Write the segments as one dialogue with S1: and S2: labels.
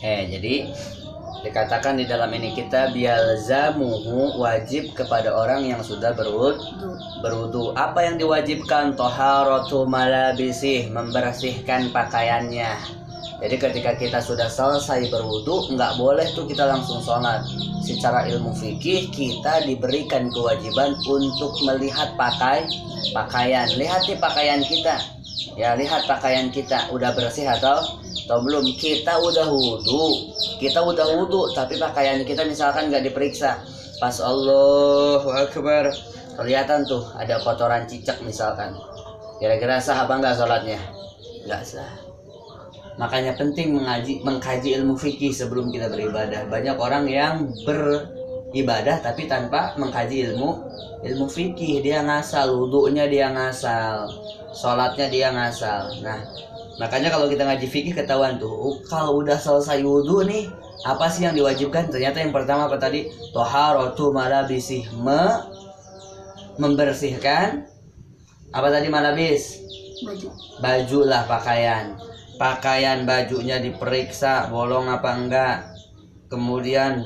S1: Jadi dikatakan di dalam ini kita bialzamuhu, wajib kepada orang yang sudah berwudu. Apa yang diwajibkan? Toharatu malabisih, membersihkan pakaiannya. Jadi ketika kita sudah selesai berwudu, nggak boleh tuh kita langsung sholat. Secara ilmu fikih kita diberikan kewajiban untuk melihat pakaian. Lihat nih pakaian kita. Ya, lihat pakaian kita udah bersih atau belum. Kita udah wudu, tapi pakaian kita misalkan nggak diperiksa. Pas Allahu Akbar, kelihatan tuh ada kotoran cicak misalkan. Kira-kira sah apa nggak sholatnya? Nggak sah. Makanya penting mengkaji ilmu fikih sebelum kita beribadah. Banyak orang yang beribadah tapi tanpa mengkaji ilmu fikih. Dia ngasal, wudunya dia ngasal, sholatnya dia ngasal. Nah, makanya kalau kita ngaji fikih ketahuan tuh, kalau udah selesai wudu nih, apa sih yang diwajibkan? Ternyata yang pertama apa tadi? Toharatu malabisih, membersihkan apa tadi malabis? Baju lah, pakaian bajunya diperiksa bolong apa enggak. Kemudian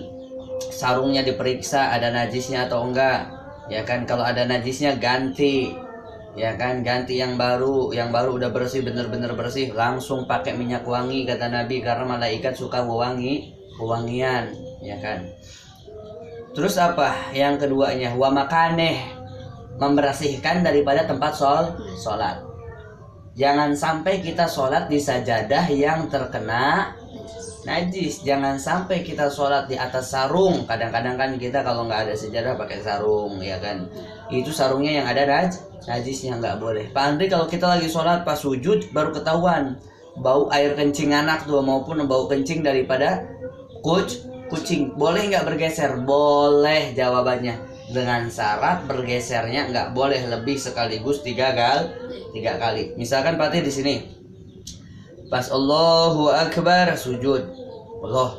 S1: sarungnya diperiksa ada najisnya atau enggak. Ya kan, kalau ada najisnya ganti. Ya kan, ganti yang baru udah bersih, bener-bener bersih, langsung pakai minyak wangi kata Nabi, karena malaikat suka wewangian, ya kan. Terus apa yang keduanya? Wa makaneh, membersihkan daripada tempat sholat. Jangan sampai kita sholat di sajadah yang terkena najis. Jangan sampai kita sholat di atas sarung. Kadang-kadang kan kita kalau nggak ada sajadah pakai sarung, ya kan. Itu sarungnya yang ada najisnya, nggak boleh. Pak Andri, kalau kita lagi sholat pas sujud baru ketahuan bau air kencing anak tuh maupun bau kencing daripada kucing, boleh nggak bergeser? Boleh jawabannya, dengan syarat bergesernya nggak boleh lebih sekaligus 3 kali. Misalkan Patih di sini pas Allahu Akbar sujud, Allah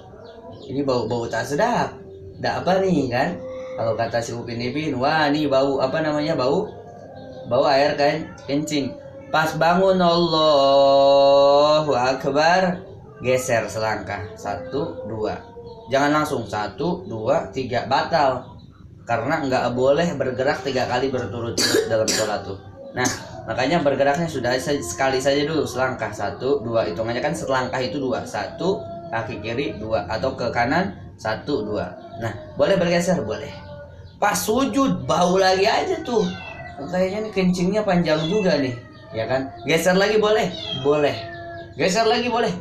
S1: ini bau tak sedap, nggak apa nih kan? Kalau kata si Upin Ipin, wah ini bau apa namanya, bau air kan kencing. Pas bangun Allahu Akbar, geser selangkah 1, 2, jangan langsung 1, 2, 3, batal, karena nggak boleh bergerak 3 kali berturut-turut dalam sholat tuh. Nah, makanya bergeraknya sudah sekali saja dulu, selangkah 1, 2, hitungannya kan selangkah itu 2, 1 kaki kiri 2, atau ke kanan 1, 2. Nah, boleh bergeser, boleh. Pas sujud bau lagi aja tuh, kayaknya nih kencingnya panjang juga nih, ya kan? Geser lagi boleh, geser lagi boleh.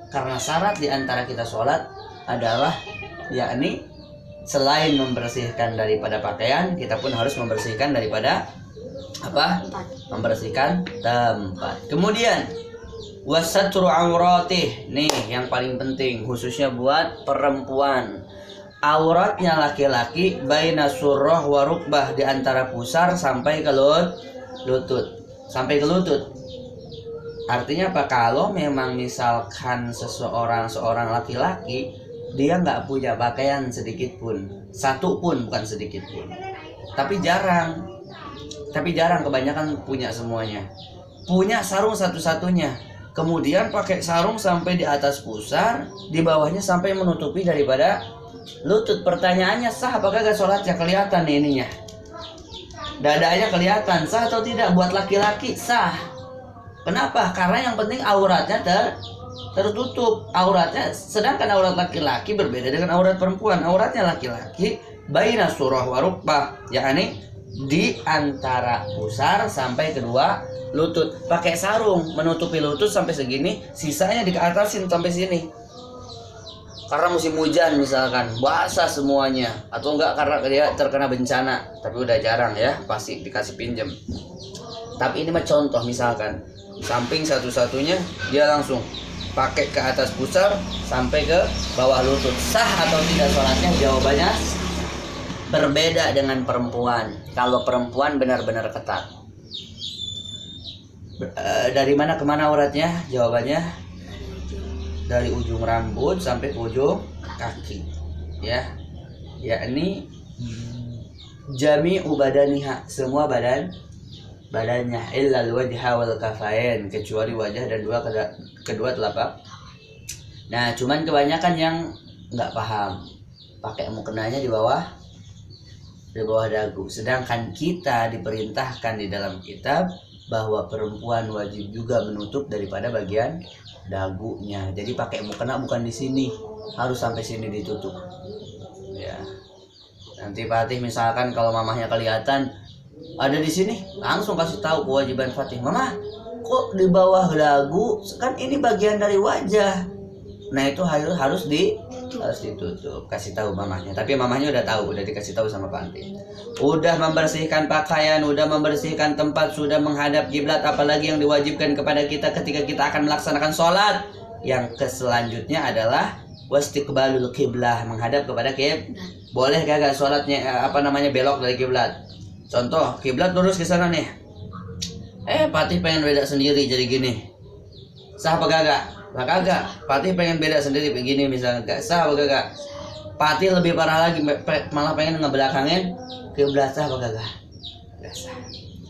S1: Karena syarat diantara kita sholat adalah yakni selain membersihkan daripada pakaian, kita pun harus membersihkan daripada apa? Membersihkan tempat. Kemudian wasatru auratih, nih yang paling penting khususnya buat perempuan. Auratnya laki-laki baina surrah wa rukbah, di antara pusar sampai ke lutut. Artinya apa? Kalau memang misalkan seorang laki-laki dia nggak punya pakaian sedikit pun, satu pun, bukan sedikit pun, tapi jarang, kebanyakan punya semuanya, punya sarung satu-satunya, kemudian pakai sarung sampai di atas pusar, di bawahnya sampai menutupi daripada lutut. Pertanyaannya, sah apakah gak sholatnya? Kelihatan nih ininya, dadanya kelihatan, sah atau tidak? Buat laki-laki sah. Kenapa? Karena yang penting auratnya tertutup auratnya, sedangkan aurat laki-laki berbeda dengan aurat perempuan. Auratnya laki-laki baina surah wa rukbah, yakni di antara pusar sampai kedua lutut. Pakai sarung menutupi lutut sampai segini, sisanya dikeatasin sampai sini. Karena musim hujan misalkan, basah semuanya, atau enggak karena dia terkena bencana, tapi udah jarang ya, pasti dikasih pinjam. Tapi ini mah contoh, misalkan samping satu-satunya dia langsung pakai ke atas pusar sampai ke bawah lutut. Sah atau tidak sholatnya? Jawabannya berbeda dengan perempuan. Kalau perempuan benar-benar ketat. Dari mana ke mana auratnya? Jawabannya dari ujung rambut sampai ke ujung kaki, ya, yakni jami'u badaniha, semua badannya, illal wajha wal kafain, kecuali wajah dan kedua telapak Nah, cuman kebanyakan yang nggak paham, pakai mukenanya di bawah dagu. Sedangkan kita diperintahkan di dalam kitab bahwa perempuan wajib juga menutup daripada bagian dagunya. Jadi pakai mukena bukan di sini, harus sampai sini ditutup. Ya. Nanti Fatih misalkan kalau mamahnya kelihatan ada di sini, langsung kasih tahu kewajiban Fatih. Mama, kok di bawah dagu? Kan ini bagian dari wajah. Nah itu harus ditutup, kasih tahu mamahnya. Tapi mamahnya udah tahu, udah dikasih tahu sama Panti. Udah membersihkan pakaian, udah membersihkan tempat, sudah menghadap kiblat. Apalagi yang diwajibkan kepada kita ketika kita akan melaksanakan sholat. Yang selanjutnya adalah wastiqbalul kiblah, menghadap kepada kiblat. Boleh gak sholatnya belok dari kiblat? Contoh, kiblat lurus ke sana nih. Patih pengen beda sendiri jadi gini. Sah apa kagak? Lah kagak. Patih pengen beda sendiri begini misalnya, gak sah apa kagak? Patih lebih parah lagi, malah pengen ngebelakangin kiblat, sah apa kagak? Gak sah.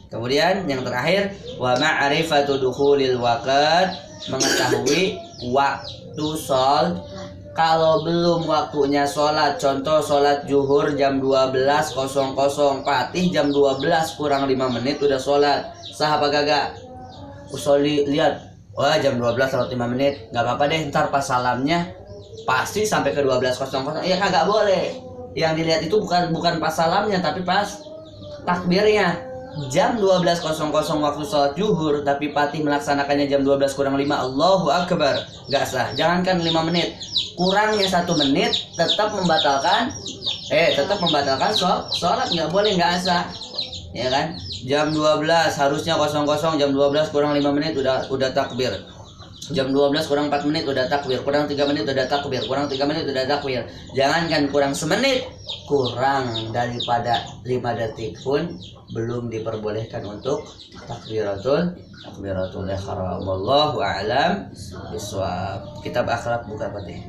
S1: Kemudian yang terakhir, wa ma'rifatu dukhulil waqt, mengetahui waktu sholat. Kalau belum waktunya sholat, contoh sholat zuhur jam 12.00, Patih jam 12 kurang 5 menit udah sholat, sah apa kagak? Usoli lihat, wah jam 12 lewat 5 menit, nggak apa-apa deh, ntar pas salamnya pasti sampai ke 12.00. Ya kagak boleh. Yang dilihat itu bukan pas salamnya, tapi pas takbirnya. Jam 12.00 waktu sholat zuhur, tapi Patih melaksanakannya jam 12 kurang 5, Allahu Akbar, nggak sah. Jangankan 5 menit, kurangnya 1 menit tetap membatalkan sholat, nggak boleh, nggak sah, ya kan? Jam 12 harusnya 00, jam 12 kurang 5 menit udah takbir. Jam 12 kurang 4 menit udah takbir, kurang 3 menit udah takbir, kurang 3 menit udah takbir. Jangankan kurang semenit, kurang daripada 5 detik pun belum diperbolehkan untuk takbiratul ihram. Wallahu a'lam bishawab. Kitab akhlak buka Patih.